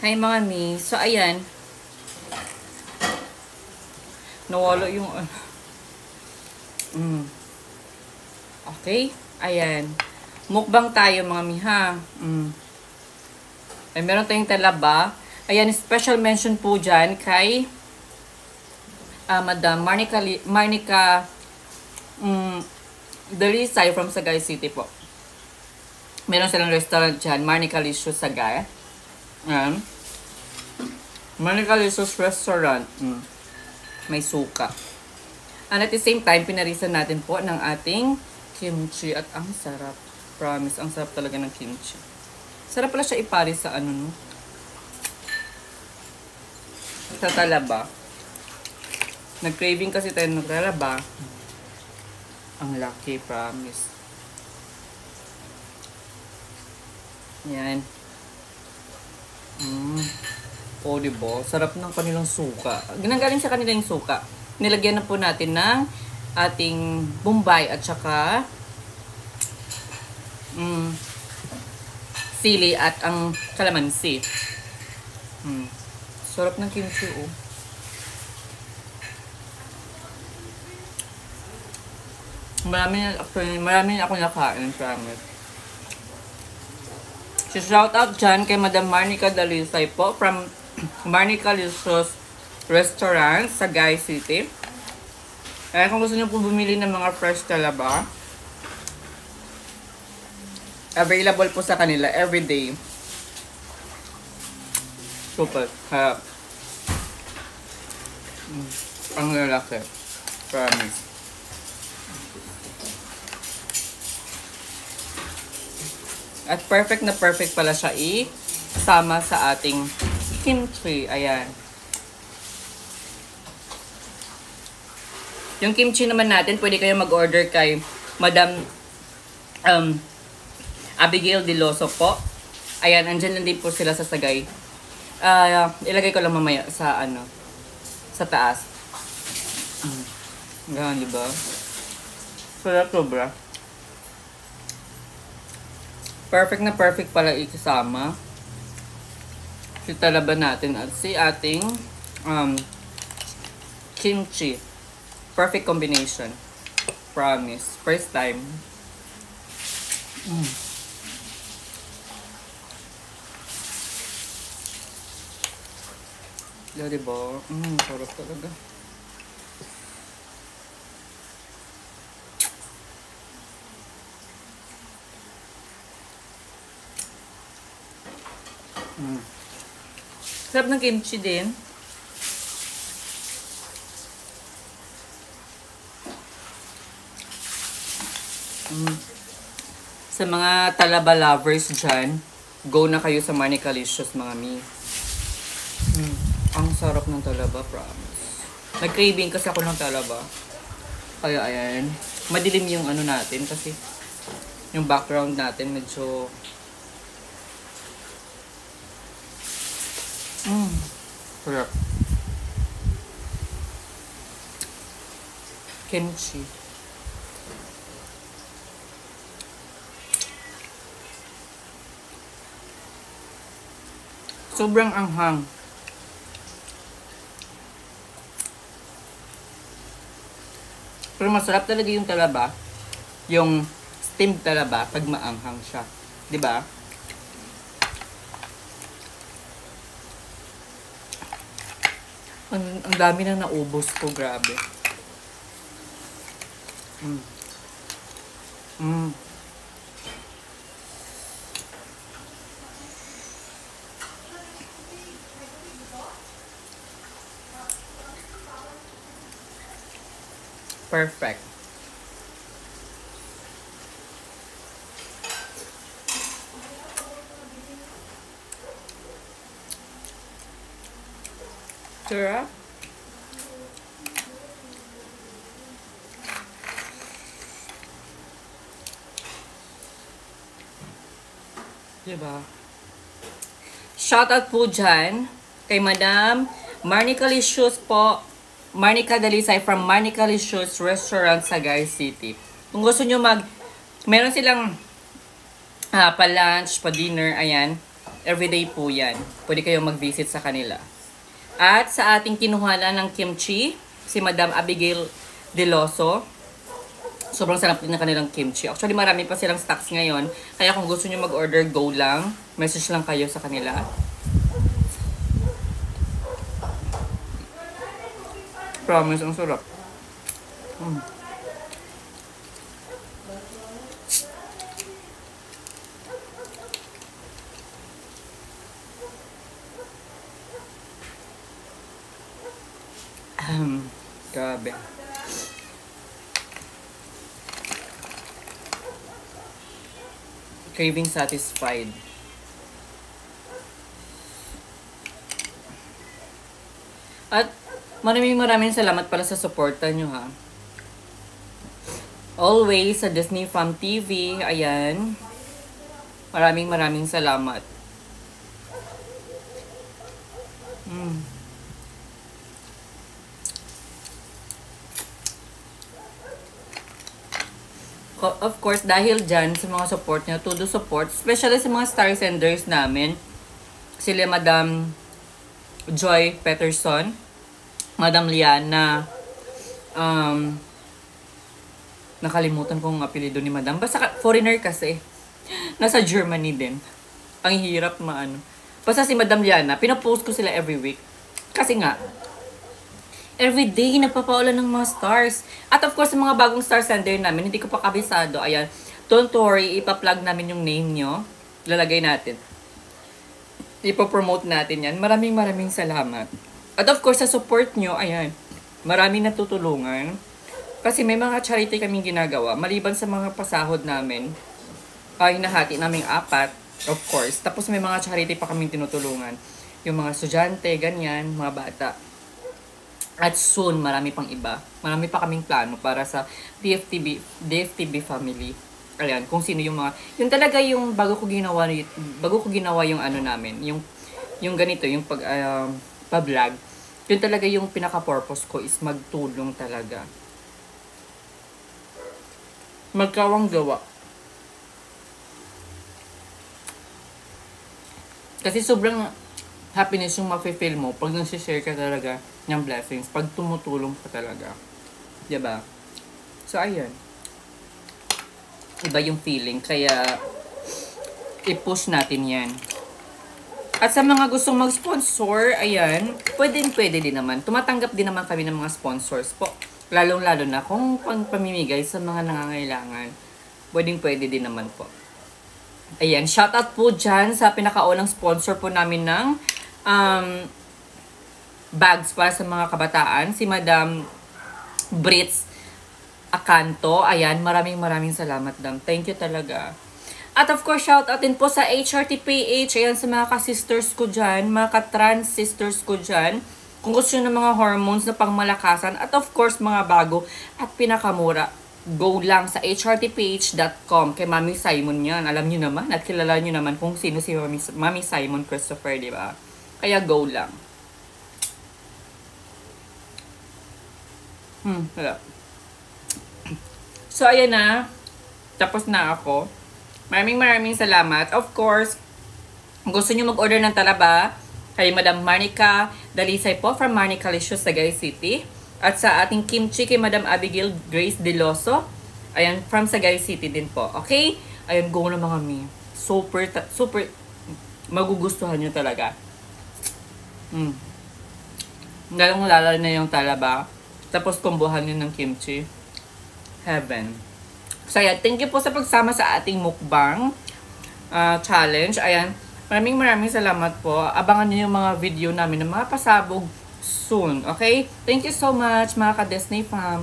Hi mga mi. So ayan. Nawala yung Okay. Ayan. Mukbang tayo mga mi ha. Ay, meron tayong talaba. Ayan, special mention po dyan kay Madam Marnica Delisay from Sagay City po. Meron silang restaurant dyan, Marnica Licious Sagay. Marnica Licious Restaurant. May suka. And at the same time, pinarisan natin po ng ating kimchi at ang sarap. Promise, ang sarap talaga ng kimchi. Sarap pala siya ipari sa ano, no? Sa talaba. Nag-craving kasi tayo ng talaba. Ang lucky, promise. Yan. O, diba? Sarap ng kanilang suka. Ginagaling sa kanilang suka. Nilagyan na po natin ng ating bombay at saka sili at ang kalamansi. Sarap ng kimchi, oh. Marami ako nakain, promise. So, shout out dyan kay Madam Marnica Delisay po from Marnica Licious Restaurant sa Sagay City. Kaya kung gusto nyo po bumili ng mga fresh talaba, available po sa kanila everyday. Super. Ang lalaki. Promise. At perfect na perfect pala siya isama sa ating kimchi. Ayan. Yung kimchi naman natin, pwede kayo mag-order kay Madam Abigail Diloso po. Ayan, andyan lang din po sila sa Sagay. Ilagay ko lang mamaya sa sa taas. Ganun, diba? Sarap sobra. Perfect na perfect pala ikasama. Si talaba natin at si ating kimchi. Perfect combination. Promise. First time. Diba? Sarap talaga. Sarap ng kimchi din. Sa mga talaba lovers dyan, go na kayo sa Marnica Licious, mga mi. Ang sarap ng talaba, promise. Nag-craving kasi ako ng talaba. Kaya ayan, madilim yung ano natin kasi yung background natin medyo sarap. Kimchi. Sobrang anghang. Pero masarap talaga yung talaba. Yung steamed talaba pag maanghang siya. 'Di ba? Ang dami na naubos ko, grabe. Perfect. Sarap. Diba? Shoutout po dyan kay Madam Marnica Licious po. Marnica Delisay from Marnica Licious Restaurant sa Sagay City. Kung gusto nyo meron silang pa-lunch, pa-dinner, ayan. Everyday po yan. Pwede kayong mag-visit sa kanila. At sa ating kinuhanan ng kimchi, si Madam Abigail Deloso. Sobrang sarap din na kanilang kimchi. Actually, marami pa silang stocks ngayon. Kaya kung gusto nyo mag-order, go lang. Message lang kayo sa kanila. Promise, ang sarap. Grabe. Craving satisfied. At maraming salamat pala sa suporta nyo ha. Always sa Disney Fam TV. Ayan. Maraming salamat. Of course, dahil dyan sa mga support nyo, todo support, especially sa mga star senders namin, sila Madam Joy Peterson, Madam Liana, nakalimutan ko ang apelido ni Madam. Basta foreigner kasi. Nasa Germany din. Ang hirap maano. Basta si Madam Liana, pinapost ko sila every week. Kasi nga, everyday nagpapaulan ng mga stars. At of course, sa mga bagong star sender namin, hindi ko pa kabisado. Ayan, don't worry, ipa-plug namin yung name nyo. Lalagay natin. Ipo-promote natin yan. Maraming salamat. At of course, sa support nyo, ayan, maraming natutulungan. Kasi may mga charity kaming ginagawa. Maliban sa mga pasahod namin, hinahati naming 4, of course. Tapos may mga charity pa kaming tinutulungan. Yung mga estudyante, ganyan, mga bata. At soon, marami pang iba. Marami pa kaming plano para sa DFTB family. Ayan, kung sino yung mga... Yung talaga yung bago ko ginawa yung ano namin. Yung ganito, yung pa-vlog. Yun talaga yung pinaka-purpose ko is magtulong talaga. Magkawang gawa. Kasi sobrang happiness yung mafe-feel mo pag nag-share ka talaga ng blessings, pag tumutulong ka talaga. Diba? So, ayan. Iba yung feeling, kaya i-push natin yan. At sa mga gustong mag-sponsor, ayan, pwede din naman. Tumatanggap din naman kami ng mga sponsors po. Lalong-lalo na kung pamimigay sa mga nangangailangan. Pwede din naman po. Ayan, shoutout po dyan sa pinakaunang sponsor po namin ng bags para sa mga kabataan, si Madam Brits Acanto. Ayan, maraming salamat, Dam. Thank you talaga. At of course, shoutout din po sa HRTPH. Ayan, sa mga ka-sisters ko dyan, mga ka-trans sisters ko dyan. Kung gusto nyo ng mga hormones na pangmalakasan, at of course, mga bago at pinakamura, go lang sa hrtph.com kay Mami Simon yan. Alam nyo naman at kilala nyo naman kung sino si Mami Simon Christopher, di ba? Kaya go lang. Wala. So, ayan na. Tapos na ako. Maraming salamat. Of course, kung gusto nyo mag-order ng talaba, kay Madam Marnica Dalisay po from Marnica Licious, Sagay City. At sa ating kimchi kay Madam Abigail Grace Deloso. Ayan, from Sagay City din po. Okay? Ayan, go na mga mi. Super magugustuhan nyo talaga. Lalong-lalo na yung talaba. Tapos kumbuhan nyo ng kimchi. Heaven. So, ayan, thank you po sa pagsama sa ating mukbang challenge. Ayan, maraming salamat po. Abangan nyo yung mga video namin ng mga pasabog soon. Okay? Thank you so much, mga ka-Disney fam.